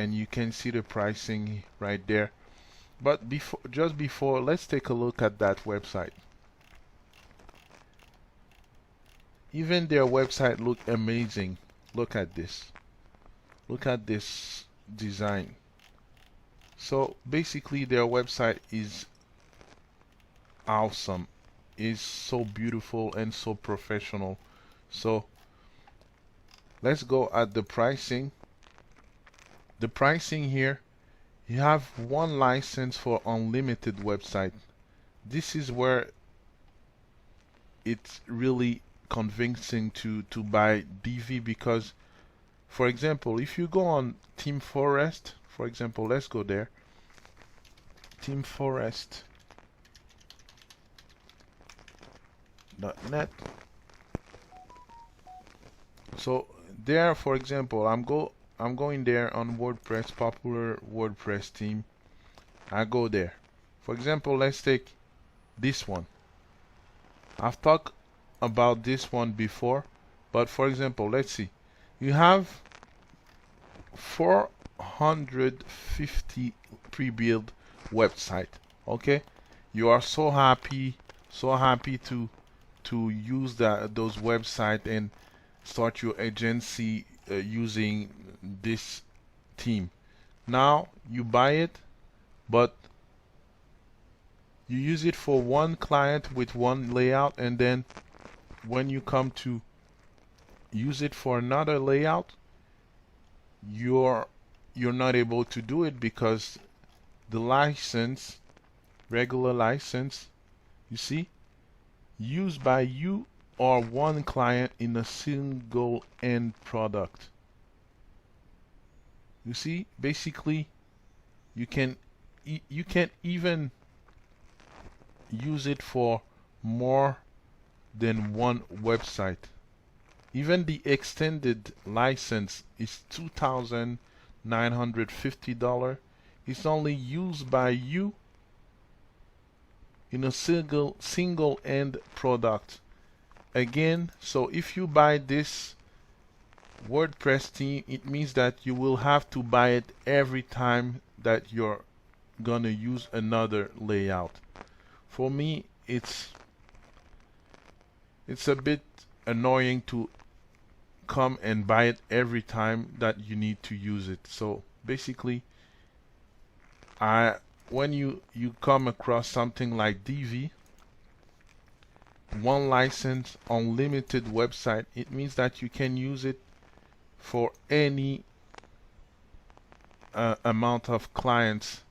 and you can see the pricing right there. But just before, let's take a look at that website. Even their website look amazing. Look at this. Look at this design. So basically their website is awesome. It's so beautiful and so professional. So let's go at the pricing. The pricing here, you have one license for unlimited website. This is where it's really convincing to buy Divi, because for example, if you go on Team Forest, for example, let's go there. Team Forest.net. So there, for example, I'm going there on WordPress, popular WordPress theme. I go there. For example, let's take this one. I've talked about this one before, but for example, let's see. You have 450 pre-built website. Okay, you are so happy to use those website and start your agency using this theme. Now you buy it, but you use it for one client with one layout, and then when you come to use it for another layout, you're not able to do it because the license, regular license, you see, used by you or one client in a single end product. You see, basically you can't even use it for more than one website. Even the extended license is $2,950. It's only used by you in a single end product. Again, so if you buy this WordPress theme, it means that you will have to buy it every time that you're gonna use another layout. For me, it's a bit annoying to come and buy it every time that you need to use it. So basically, when you come across something like Divi, one license, unlimited website, it means that you can use it for any amount of clients,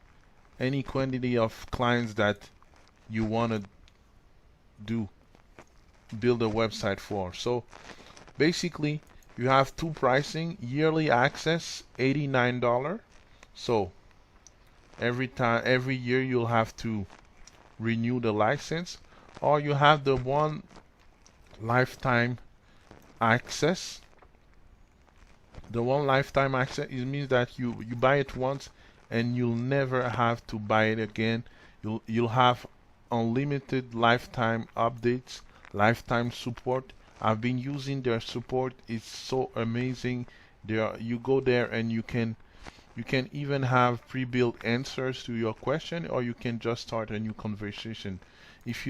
any quantity of clients that you want to build a website for. So basically you have two pricing: yearly access $89. So every year you'll have to renew the license, or you have the one lifetime access. The one lifetime access, it means that you buy it once and you'll never have to buy it again. You'll have unlimited lifetime updates, lifetime support. I've been using their support. It's so amazing. You go there and you can even have pre-built answers to your question, or you can just start a new conversation. If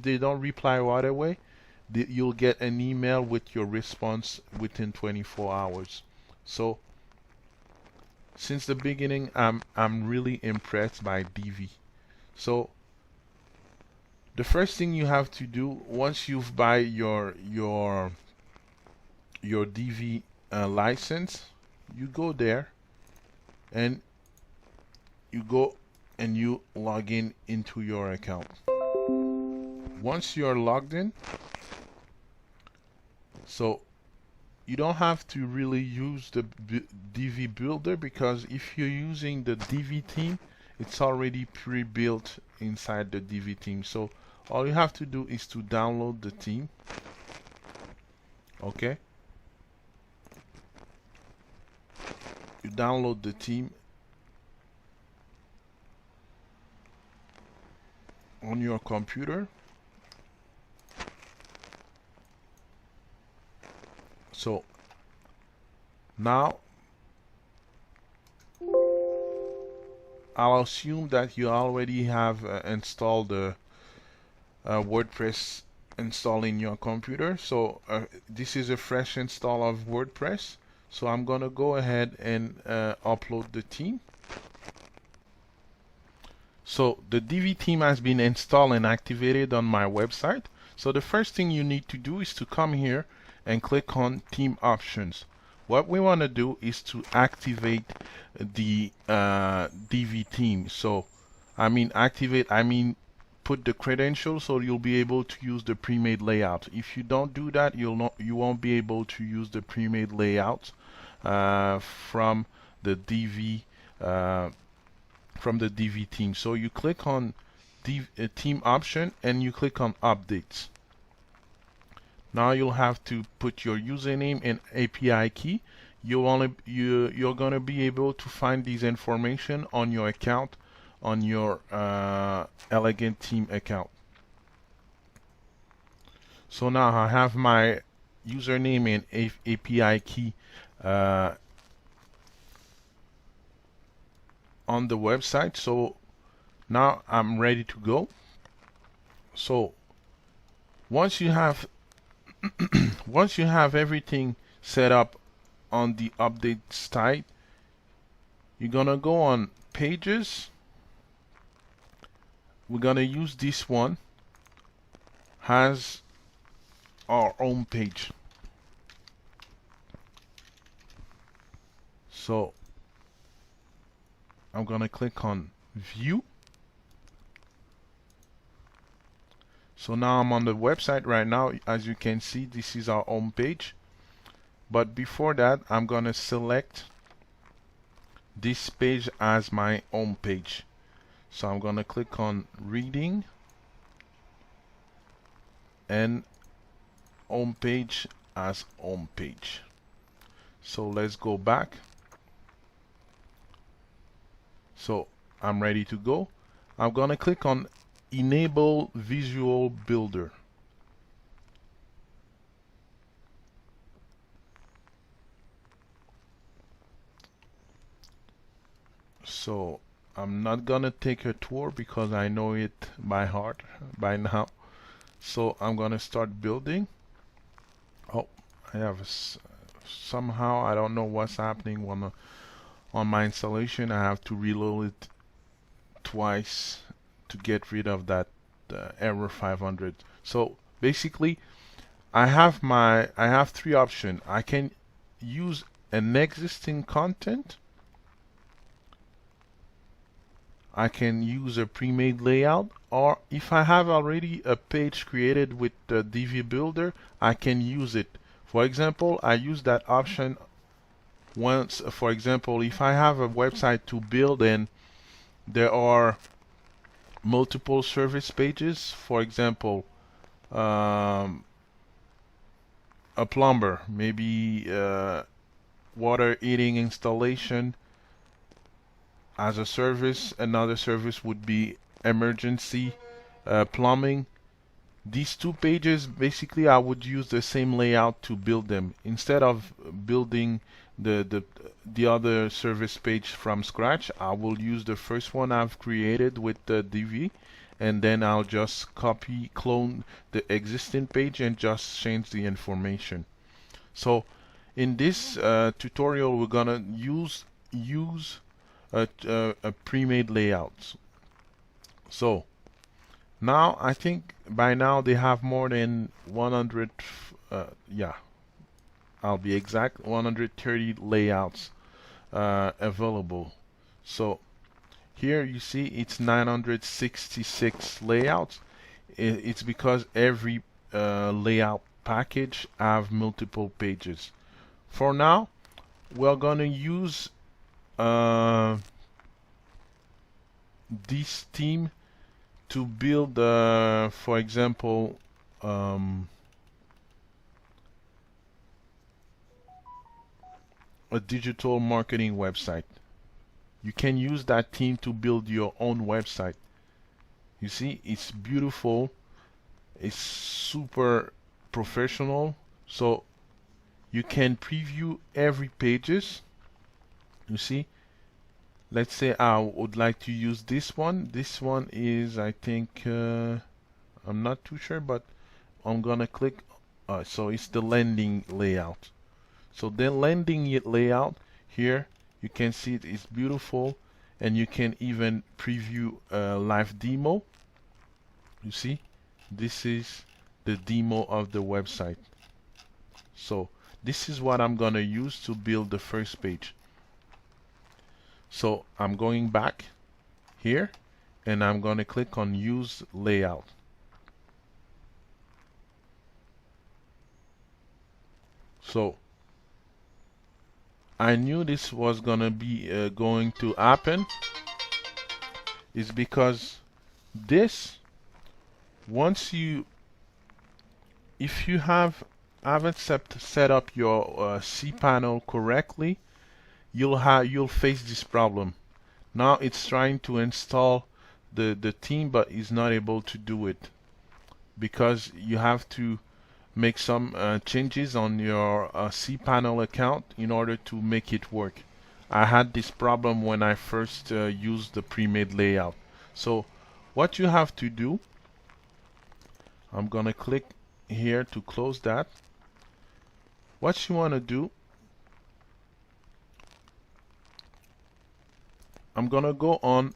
they don't reply right away, you'll get an email with your response within 24 hours. So since the beginning, I'm really impressed by Divi. So the first thing you have to do once you've buy your Divi license, you go there and you log in into your account. Once you're logged in, so you don't have to really use the Divi builder, because if you're using the Divi theme, it's already pre-built inside the Divi theme. So all you have to do is to download the theme. Okay, you download the theme on your computer. So now I'll assume that you already have installed the WordPress installed in your computer. So this is a fresh install of WordPress. So I'm gonna go ahead and upload the theme. So the Divi theme has been installed and activated on my website. So the first thing you need to do is to come here and click on theme options. What we want to do is to activate the Divi theme. So I mean activate, I mean put the credentials so you'll be able to use the pre-made layout. If you don't do that, you won't be able to use the pre-made layout from the Divi theme. So you click on theme option and you click on updates. Now you'll have to put your username and API key. You're gonna be able to find these information on your account, on your Elegant Theme account. So now I have my username and API key on the website. So now I'm ready to go. So once you have once you have everything set up on the update site, you're gonna go on pages. We're gonna use this one as our home page. So I'm gonna click on view. So now I'm on the website right now. As you can see, this is our home page. But before that, I'm gonna select this page as my home page. So I'm gonna click on reading and home page as home page. So let's go back. So I'm ready to go. I'm gonna click on enable visual builder. So I'm not gonna take a tour because I know it by heart by now. So I'm gonna start building. Oh, I have somehow I don't know what's happening on my installation. I have to reload it twice to get rid of that error 500. So basically I have three options. I can use an existing content, I can use a pre-made layout, or if I have already a page created with the Divi builder, I can use it. For example, I use that option once. For example, if I have a website to build and there are multiple service pages, for example, a plumber, maybe water heating installation as a service. Another service would be emergency plumbing. These two pages, basically I would use the same layout to build them. Instead of building the other service page from scratch, I will use the first one I've created with the Divi, and then I'll just clone the existing page and just change the information. So in this tutorial we're gonna use a pre-made layout. So now I think by now they have more than 100 yeah, I'll be exact, 130 layouts available. So here you see it's 966 layouts. It's because every layout package have multiple pages. For now we're gonna use this theme to build, for example, a digital marketing website. You can use that theme to build your own website. You see, it's beautiful. It's super professional. So you can preview every pages. You see, let's say I would like to use this one. This one is, I think, I'm not too sure, but I'm gonna click. So it's the landing layout. So the landing layout here, you can see it is beautiful, and you can even preview a live demo. You see, this is the demo of the website. So this is what I'm gonna use to build the first page. So I'm going back here, and I'm gonna click on use layout. So I knew this was gonna be going to happen, is because this, once you, if you haven't set up your cPanel correctly, you'll face this problem. Now it's trying to install the theme, but is not able to do it because you have to make some changes on your cPanel account in order to make it work. I had this problem when I first used the pre-made layout. So what you have to do, I'm gonna click here to close that. What you want to do, I'm gonna go on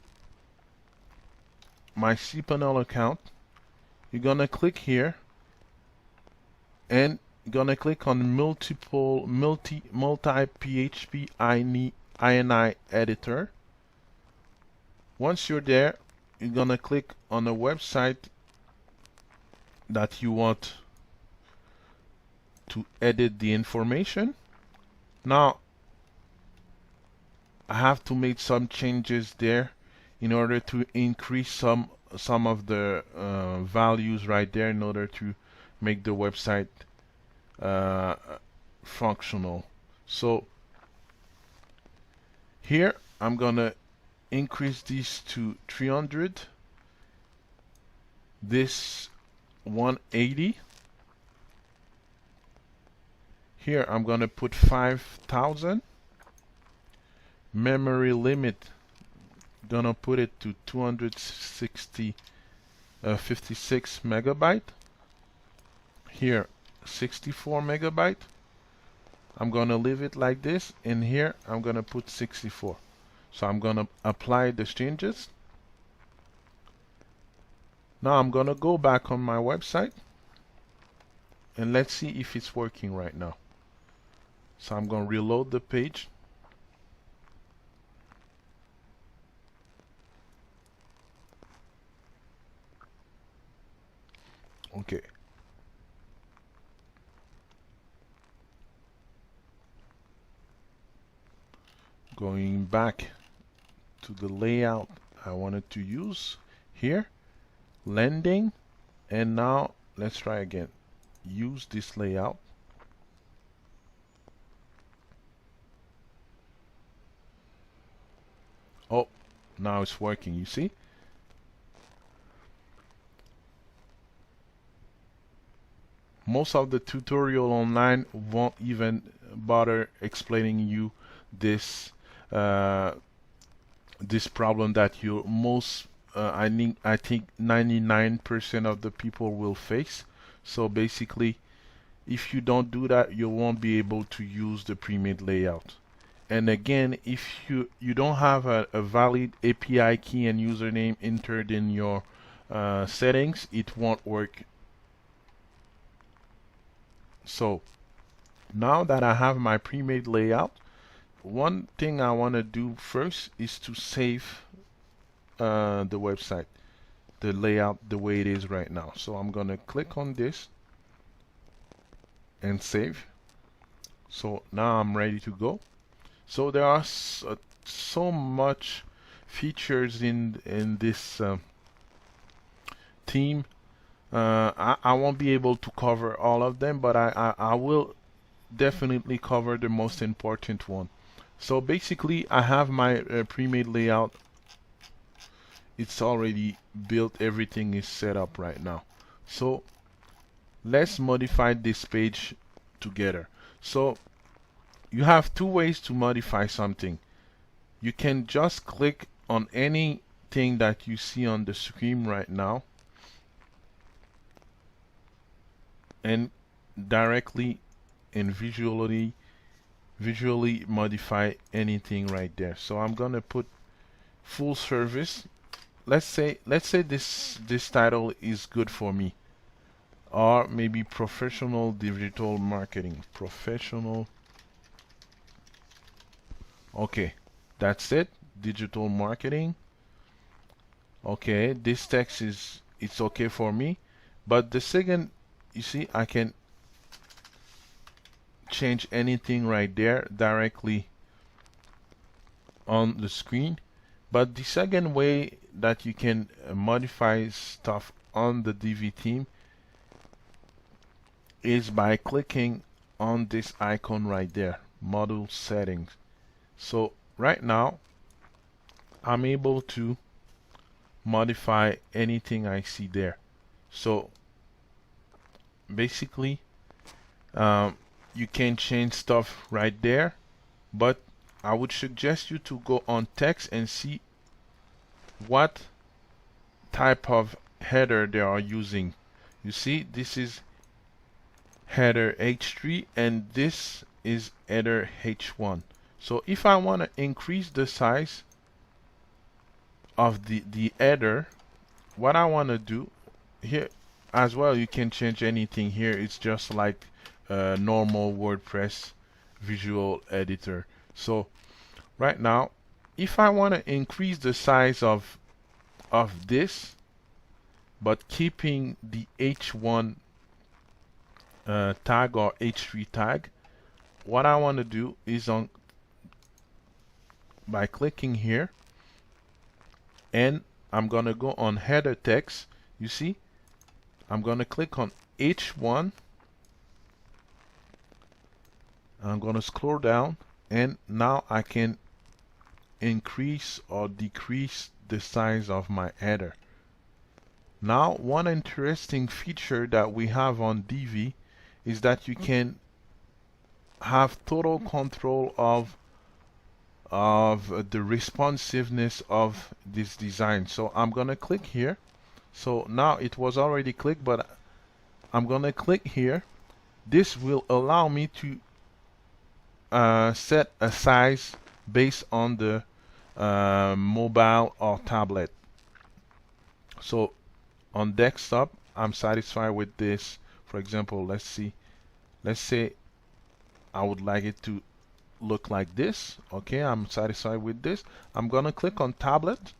my cPanel account. You're gonna click here and gonna click on multi PHP INI editor. Once you're there, you're gonna click on a website that you want to edit the information. Now I have to make some changes there in order to increase some of the values right there in order to make the website functional. So here I'm gonna increase this to 300, this 180. Here I'm gonna put 5,000. Memory limit, gonna put it to 56 megabyte. Here 64 megabyte. I'm gonna leave it like this, and here I'm gonna put 64. So I'm gonna apply the changes. Now I'm gonna go back on my website and let's see if it's working right now. So I'm gonna reload the page. Okay. Going back to the layout I wanted to use here, landing, and now let's try again. Use this layout. Oh, now it's working, you see? Most of the tutorial online won't even bother explaining you this this problem that you I think 99% of the people will face. So basically, if you don't do that, you won't be able to use the pre-made layout. And again, if you don't have a valid API key and username entered in your settings, it won't work. So now that I have my pre-made layout, one thing I want to do first is to save the website, the layout the way it is right now. So I'm gonna click on this and save. So now I'm ready to go. So there are so much features in this theme. I won't be able to cover all of them, but I will definitely cover the most important one. So basically, I have my pre-made layout. It's already built. Everything is set up right now. So let's modify this page together. So you have two ways to modify something. you can just click on anything that you see on the screen right now and directly and visually modify anything right there. So I'm gonna put full service. Let's say this title is good for me, or maybe professional digital marketing. Professional. Okay, that's it. Digital marketing. Okay, this text it's okay for me, but the second, you see, I can change anything right there directly on the screen. But the second way that you can modify stuff on the Divi theme is by clicking on this icon right there, module settings. So right now I'm able to modify anything I see there. So basically you can change stuff right there, but I would suggest you to go on text and see what type of header they are using. You see, this is header H3 and this is header H1. So if I want to increase the size of the header, what I want to do here as well, you can change anything here. It's just like a normal WordPress visual editor. So right now, if I want to increase the size of this, but keeping the H1 tag or H3 tag, what I want to do is by clicking here, and I'm gonna go on header text. You see, I'm gonna click on H1. I'm gonna scroll down, and now I can increase or decrease the size of my header. Now, one interesting feature that we have on Divi is that you can have total control of the responsiveness of this design. So I'm gonna click here. So now it was already clicked, but I'm gonna click here. This will allow me to set a size based on the mobile or tablet. So on desktop, I'm satisfied with this. For example, let's say I would like it to look like this. Okay, I'm satisfied with this. I'm gonna click on tablet.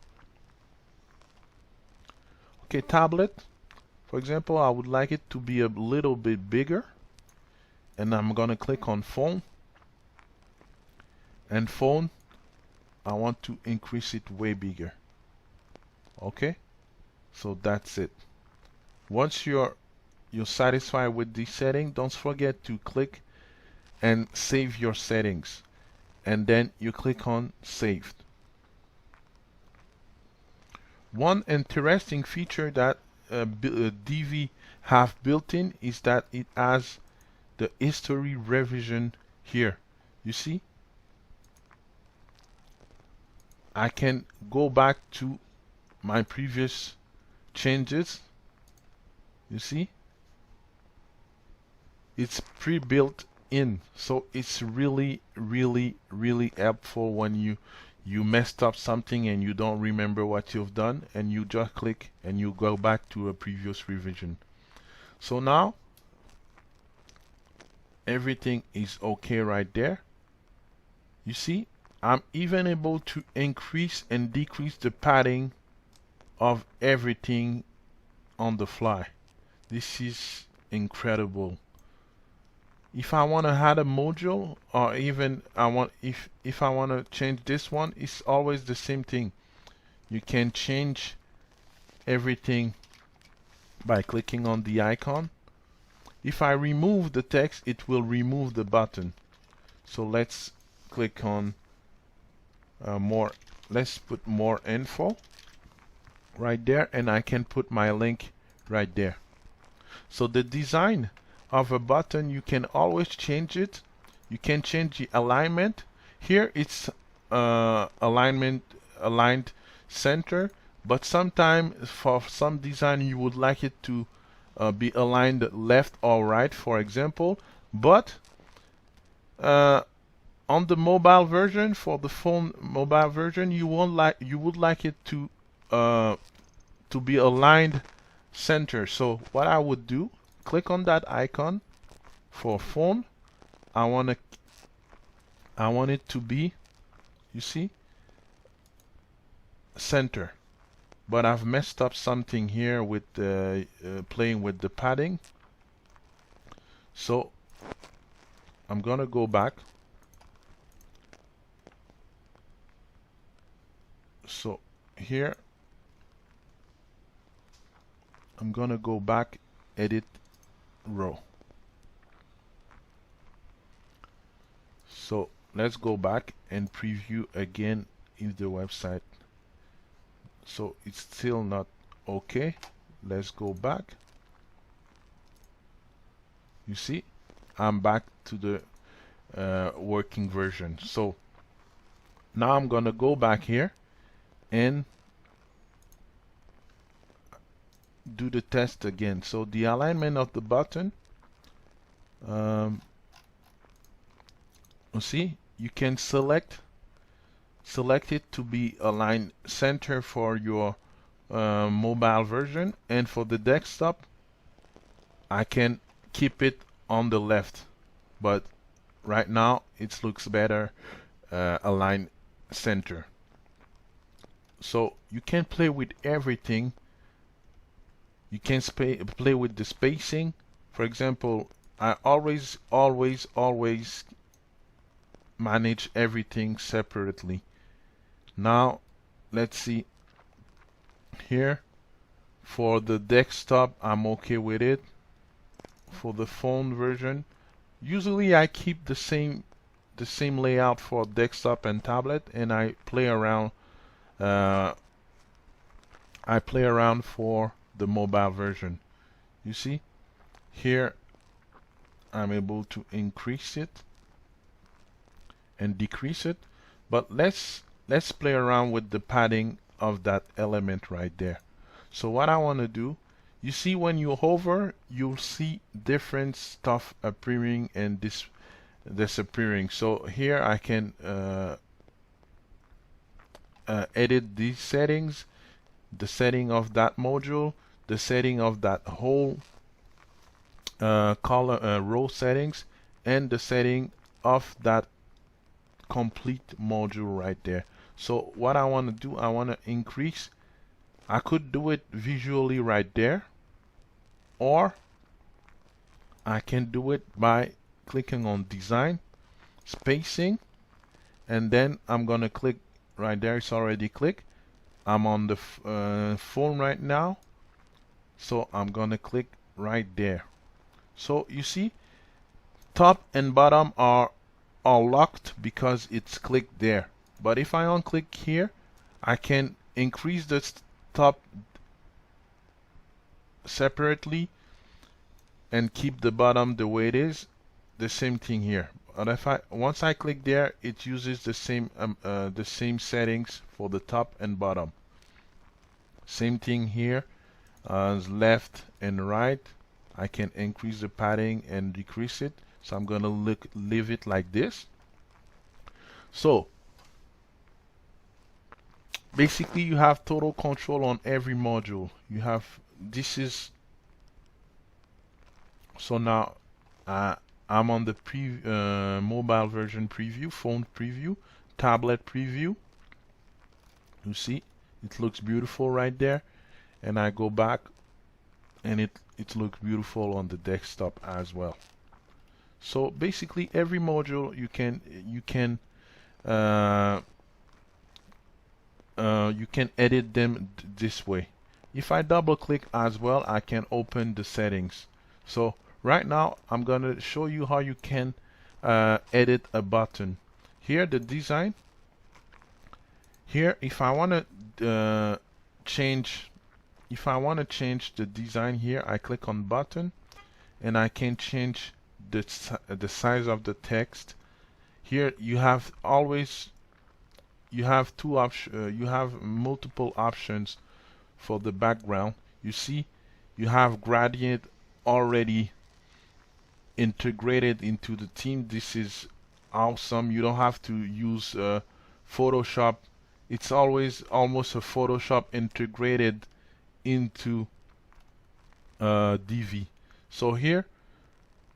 Okay, tablet, for example, I would like it to be a little bit bigger, and I'm gonna click on phone, and phone, I want to increase it way bigger. Okay, so that's it. Once you're satisfied with the setting, don't forget to click and save your settings, and then you click on saved. One interesting feature that Divi have built in is that it has the history revision here. You see, I can go back to my previous changes. You see, it's pre-built in, so it's really helpful when you messed up something and you don't remember what you've done, and you just click and you go back to a previous revision. So now everything is okay right there. You see, I'm even able to increase and decrease the padding of everything on the fly. This is incredible. If I want to add a module, or even if I want to change this one, it's always the same thing. You can change everything by clicking on the icon. If I remove the text, it will remove the button. So let's click on more. Let's put more info right there, and I can put my link right there. So the design of a button, you can always change it. You can change the alignment. Here it's aligned center, but sometimes for some design you would like it to be aligned left or right, for example. But on the mobile version, for the phone mobile version, you would like it to be aligned center. So what I would do, click on that icon for phone. I want it to be, you see, center. But I've messed up something here with playing with the padding. So I'm gonna go back. So here I'm gonna go back, edit row. So let's go back and preview again in the website. So it's still not okay. Let's go back. You see, I'm back to the working version. So now I'm gonna go back here and do the test again. So the alignment of the button, you see, you can select it to be aligned center for your mobile version, and for the desktop I can keep it on the left, but right now it looks better aligned center. So you can play with everything. You can play with the spacing. For example, I always manage everything separately. Now let's see here. For the desktop, I'm okay with it. For the phone version, usually I keep the same layout for desktop and tablet, and I play around for the mobile version. You see here I'm able to increase it and decrease it, but let's play around with the padding of that element right there. So what I want to do, you see, when you hover, you'll see different stuff appearing and disappearing. So here I can edit these settings, the setting of that module, the setting of that whole row settings, and the setting of that complete module right there. So what I want to do, I want to increase. I could do it visually right there, or I can do it by clicking on design, spacing, and then I'm gonna click right there. It's already clicked. I'm on the phone right now, so I'm gonna click right there. So you see, top and bottom are locked because it's clicked there. But if I unclick here, I can increase the top separately and keep the bottom the way it is. The same thing here. But if once I click there, it uses the same settings for the top and bottom. Same thing here, left and right. I can increase the padding and decrease it. So I'm gonna leave it like this. So basically you have total control on every module. You have, this is, so now I'm on the mobile version preview, phone preview, tablet preview. You see, it looks beautiful right there, and I go back and it looks beautiful on the desktop as well. So basically every module you can edit them this way. If I double click as well, I can open the settings. So right now I'm gonna show you how you can edit a button. Here, the design. Here, if I want to change the design here, I click on button, and I can change the size of the text. Here you have always you have you have multiple options for the background. You see, you have gradient already integrated into the theme. This is awesome. You don't have to use Photoshop. It's always almost a Photoshop integrated into Divi. So here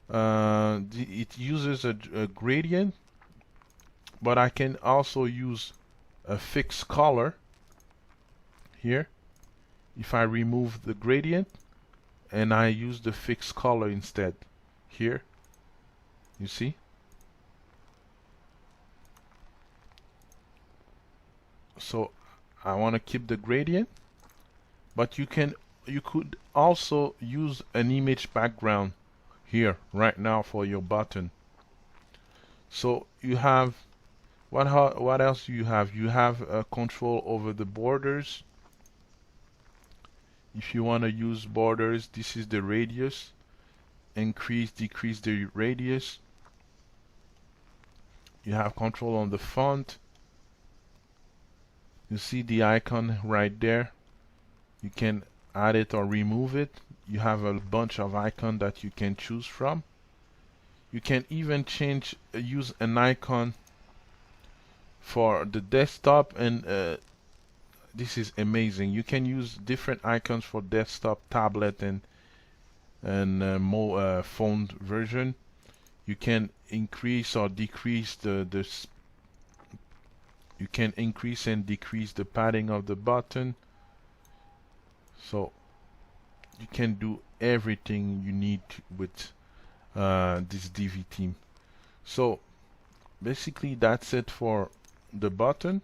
it uses a gradient, but I can also use a fixed color here. If I remove the gradient and I use the fixed color instead, here, you see. So I want to keep the gradient, but you could also use an image background here right now for your button. So you have what else do you have? You have control over the borders. If you want to use borders, this is the radius. Increase, decrease the radius. You have control on the font. You see the icon right there. You can add it or remove it. You have a bunch of icons that you can choose from. You can even use an icon for the desktop, and this is amazing. You can use different icons for desktop, tablet, and phone version. You can increase or decrease you can increase and decrease the padding of the button. So you can do everything you need with this Divi theme. So basically that's it for the button.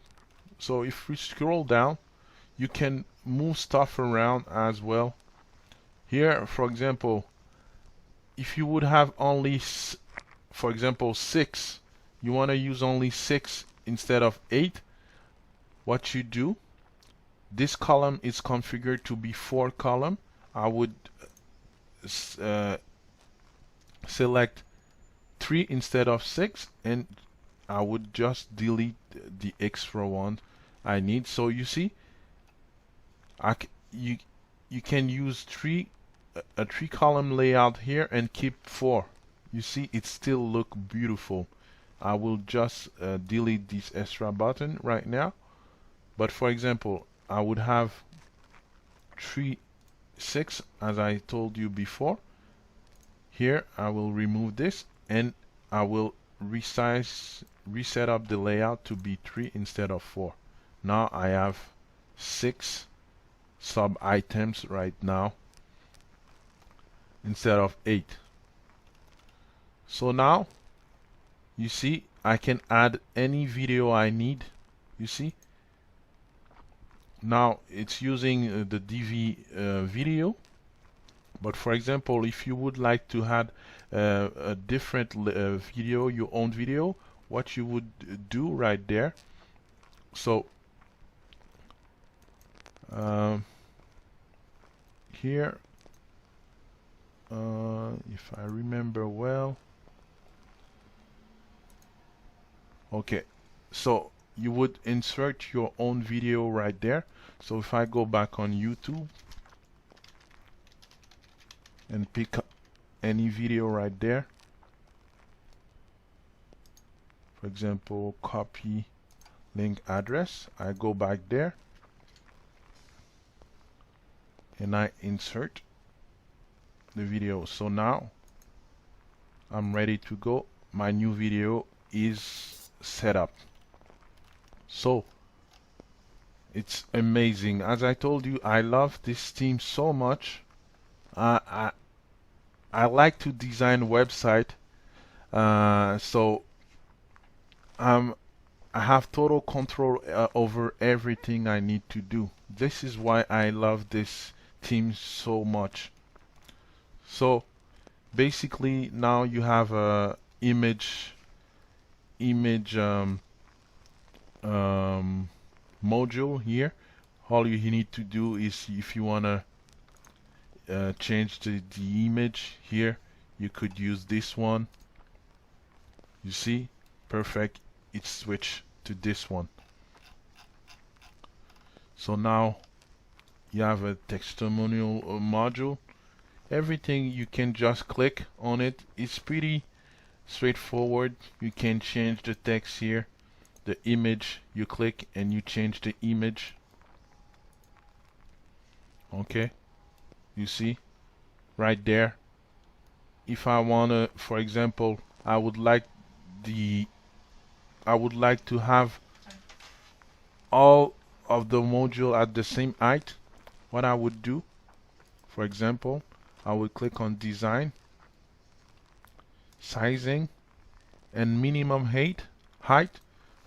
So if we scroll down, you can move stuff around as well. Here, for example, if you would have only, for example, 6, you want to use only 6 instead of 8, what you do, this column is configured to be 4 column. I would select 3 instead of 6, and I would just delete the extra one I need. So you see, you can use a 3 column layout here and keep 4. You see, it still look beautiful. I will just delete this extra button right now. But for example, I would have 6 as I told you before. Here I will remove this and I will reset up the layout to be 3 instead of 4. Now I have 6 sub items right now instead of 8. So now you see, I can add any video I need. You see, now it's using the Divi video. But for example, if you would like to add a different video, your own video, what you would do right there. So here, if I remember well, okay, so you would insert your own video right there. So if I go back on YouTube and pick up any video right there, for example, copy link address, I go back there and I insert the video. So now I'm ready to go. My new video is set up. So it's amazing. As I told you, I love this theme so much. I like to design website, so I have total control over everything I need to do. This is why I love this theme so much. So basically now you have a image module here. All you need to do is, if you want to change the image here, you could use this one. You see, perfect, it switched to this one. So now you have a testimonial module. Everything you can just click on it. It's pretty straightforward. You can change the text here, the image. You click and you change the image. Okay, you see right there. If I wanna, for example, I would like to have all of the module at the same height. What I would do, for example, I would click on design, sizing, and minimum height.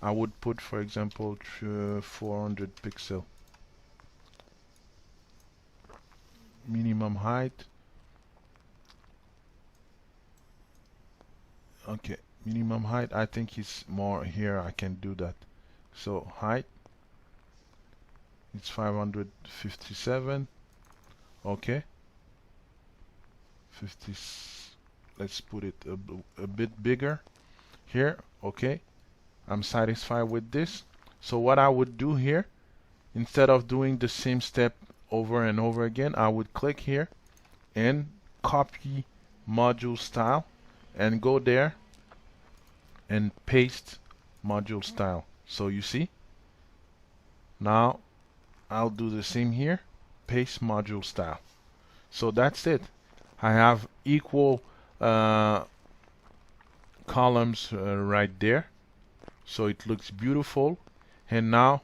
I would put, for example, 400 pixel. Minimum height. Okay, minimum height. I think it's more here. I can do that. So height, it's 557. Okay, 50. Let's put it a bit bigger here. Okay, I'm satisfied with this. So what I would do here, instead of doing the same step over and over again, I would click here and copy module style and go there and paste module style. So you see, now I'll do the same here, paste module style. So that's it. I have equal columns right there, so it looks beautiful. And now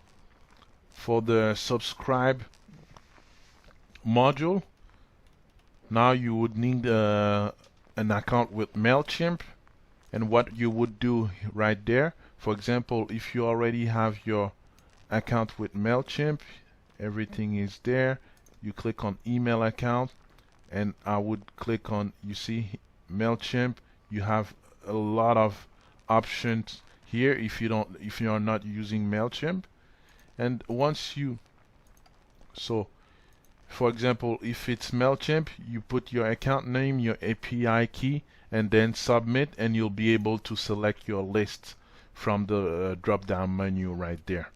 for the subscribe module, now you would need an account with MailChimp. And what you would do right there, for example, if you already have your account with MailChimp, everything is there. You click on email account, and I would click on, you see, MailChimp. You have a lot of options here if you are not using MailChimp. And once you, so for example, if it's MailChimp, you put your account name, your API key, and then submit, and you'll be able to select your list from the drop down menu right there.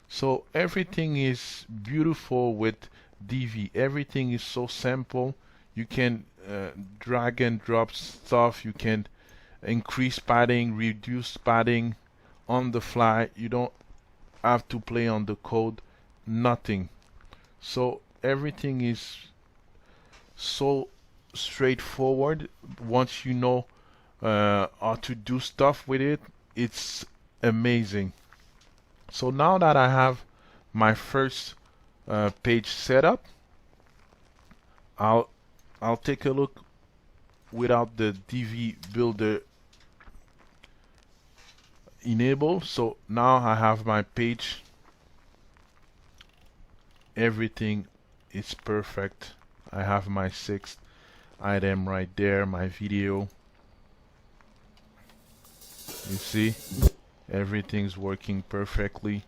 So everything is beautiful with Divi. Everything is so simple. You can drag and drop stuff. You can increase padding, reduce padding on the fly. You don't have to play on the code, nothing. So everything is so straightforward. Once you know how to do stuff with it, it's amazing. So now that I have my first page set up, I'll take a look without the Divi builder enabled. So now I have my page. Everything is perfect. I have my sixth item right there, my video. You see, everything's working perfectly.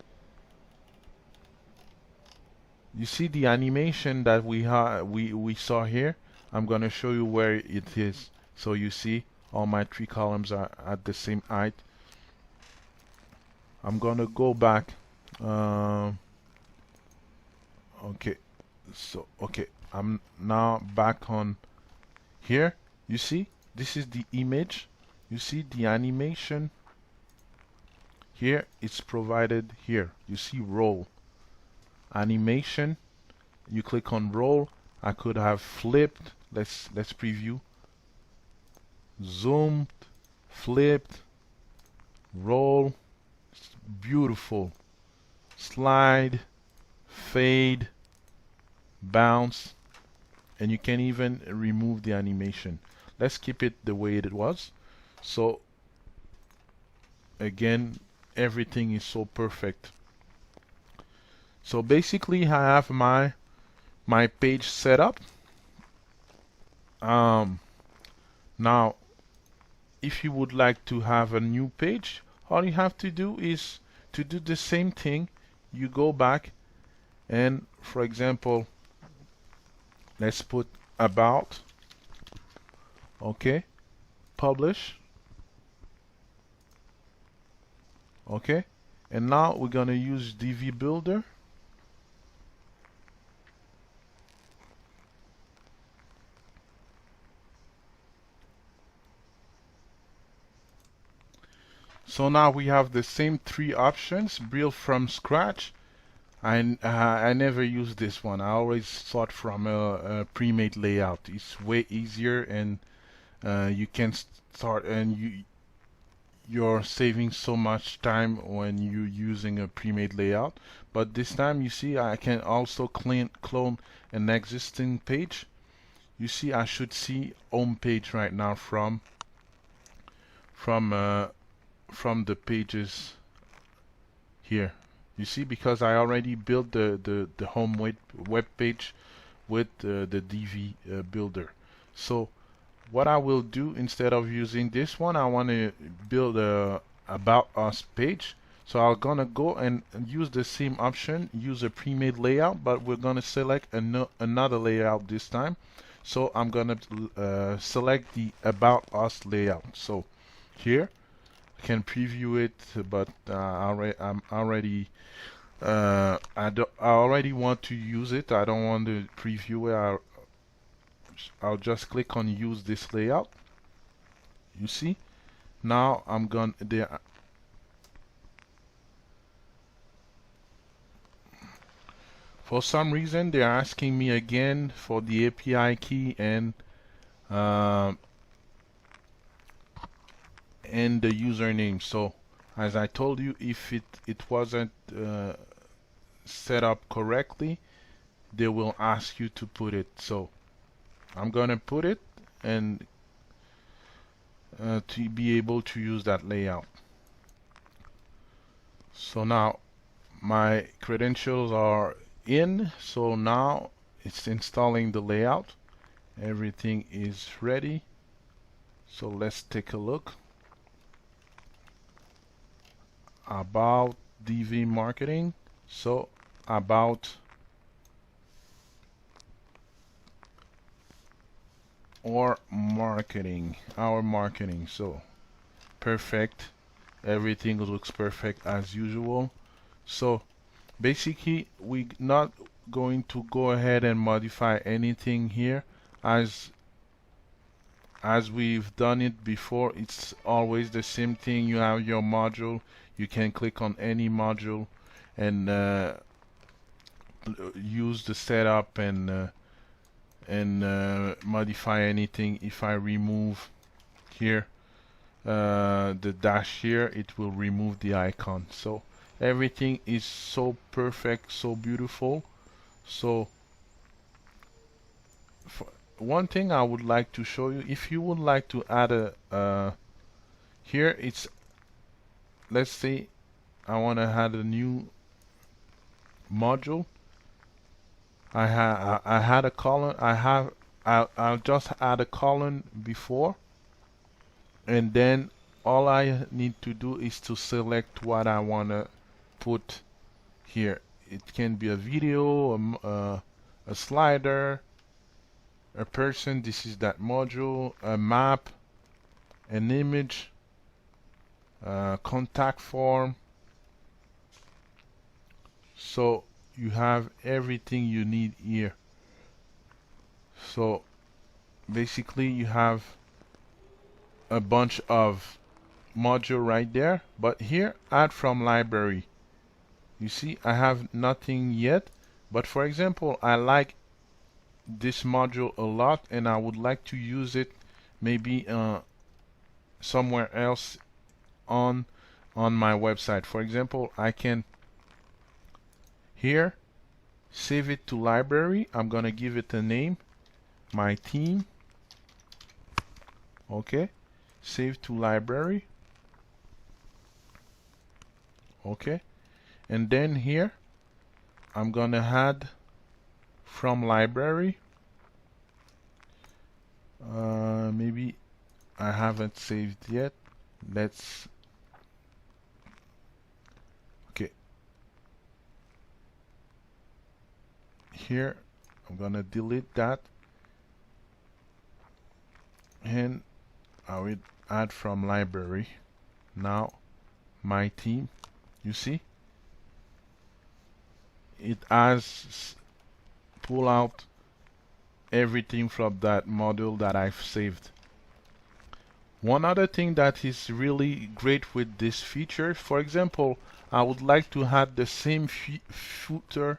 You see the animation that we saw here. I'm gonna show you where it is. So you see all my three columns are at the same height. I'm gonna go back. Okay, so okay, I'm now back on here. You see, this is the image. You see the animation here. It's provided here. You see roll animation. You click on roll. I could have flipped. Let's preview. Zoomed, flipped, roll. It's beautiful. Slide, fade, bounce, and you can even remove the animation. Let's keep it the way it was. So again, everything is so perfect. So basically I have my page set up. Now if you would like to have a new page, all you have to do is to do the same thing. You go back and, for example, let's put about. Okay, publish. Okay, and now we're gonna use Divi Builder. So now we have the same three options. Build from scratch. I never use this one. I always start from a pre-made layout. It's way easier, and you can start, and you're saving so much time when you're using a pre-made layout. But this time, you see, I can also clone an existing page. You see, I should see home page right now from uh, from the pages here. You see, because I already built the home web page with the Divi builder. So what I will do, instead of using this one, I want to build a about us page. So I'm gonna go and use the same option, use a pre-made layout, but we're gonna select another layout this time. So I'm gonna select the about us layout. So here I can preview it, but I already want to use it. I don't want to preview it. I'll just click on use this layout. You see, now I'm going there. For some reason, they're asking me again for the API key and the username. So as I told you, if it wasn't set up correctly, they will ask you to put it. So I'm gonna put it, and to be able to use that layout. So now my credentials are in, so now it's installing the layout. Everything is ready, so let's take a look. About Divi marketing. So about our marketing. So perfect, everything looks perfect as usual. So basically we're not going to go ahead and modify anything here. As we've done it before, it's always the same thing. You have your module, you can click on any module and use the setup and modify anything. If I remove here the dash here, it will remove the icon. So everything is so perfect, so beautiful. So one thing I would like to show you, if you would like to add a here, it's, let's say I want to add a new module. I had a column. I'll just add a column before, and then all I need to do is to select what I want to put here. It can be a video, a slider, a person. This is that module, a map, an image, contact form. So you have everything you need here. So basically you have a bunch of module right there, but here add from library. You see, I have nothing yet, but for example, I like this module a lot and I would like to use it maybe somewhere else on my website. For example, I can here save it to library. I'm gonna give it a name, my team. Okay, save to library. Okay, and then here I'm gonna add from library. Maybe I haven't saved yet. Let's here I'm gonna delete that, and I will add from library. Now my team, you see, it has pull out everything from that module that I've saved. One other thing that is really great with this feature, for example, I would like to add the same footer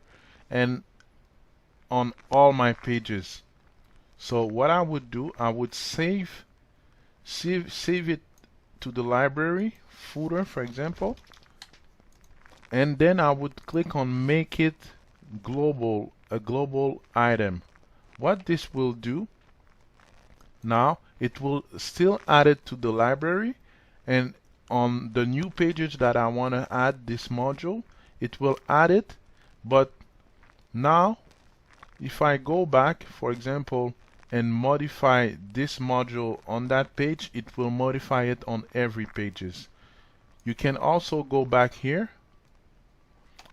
and on all my pages. So what I would do, I would save it to the library, footer for example, and then I would click on make it global, a global item. What this will do, now it will still add it to the library, and on the new pages that I want to add this module, it will add it. But now if I go back, for example, and modify this module on that page, it will modify it on every pages. You can also go back here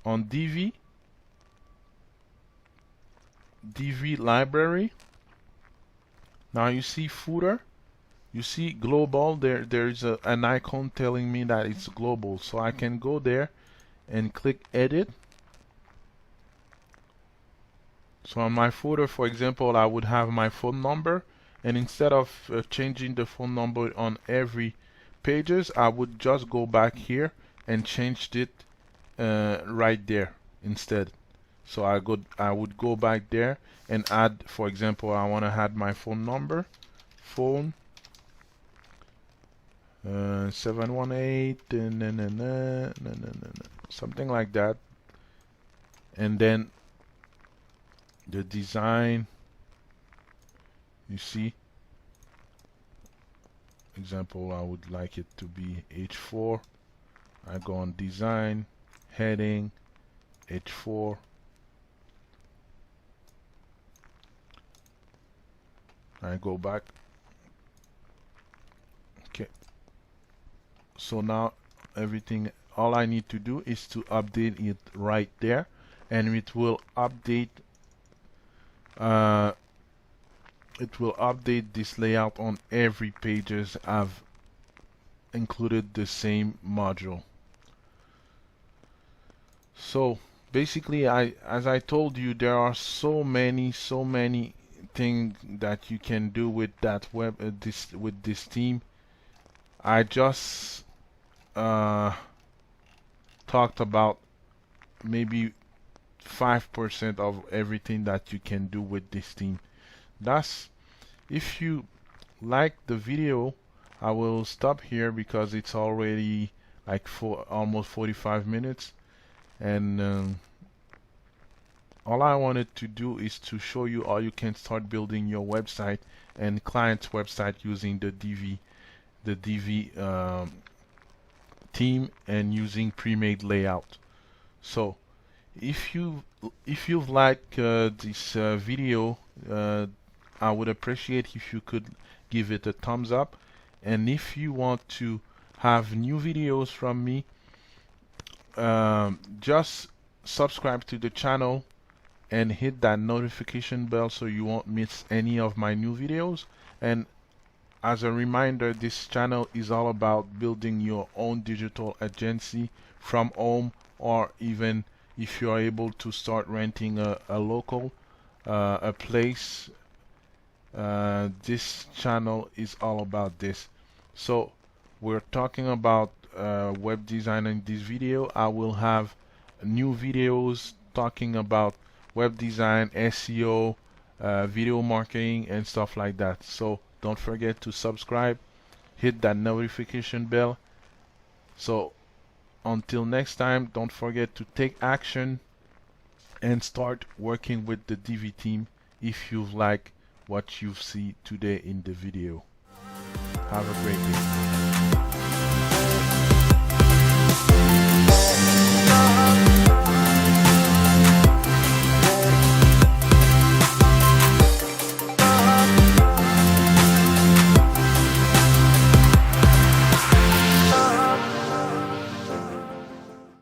on Divi library. Now you see footer, you see global, there's an icon telling me that it's global, so I can go there and click edit. So on my footer, for example, I would have my phone number, and instead of changing the phone number on every pages, I would just go back here and changed it right there instead. So I would go back there and add, for example, I want to add my phone number, phone 718 something like that, and then the design, you see, example, I would like it to be H4. I go on design, heading, H4. I go back. Okay. So now everything, all I need to do is to update it right there, and it will update this layout on every pages. I've included the same module. So basically, as I told you, there are so many things that you can do with that with this theme. I just talked about maybe 5% of everything that you can do with this theme. Thus, if you like the video, I will stop here because it's already like almost 45 minutes, and all I wanted to do is to show you how you can start building your website and client's website using the Divi theme and using pre-made layout. So if you've liked this video, I would appreciate if you could give it a thumbs up, and if you want to have new videos from me, just subscribe to the channel and hit that notification bell so you won't miss any of my new videos. And as a reminder, this channel is all about building your own digital agency from home, or even if you are able to start renting a local a place. This channel is all about this. So we're talking about web design in this video. I will have new videos talking about web design, SEO, video marketing, and stuff like that. So don't forget to subscribe, hit that notification bell. So until next time, don't forget to take action and start working with the Divi team if you like what you see today in the video. Have a great day.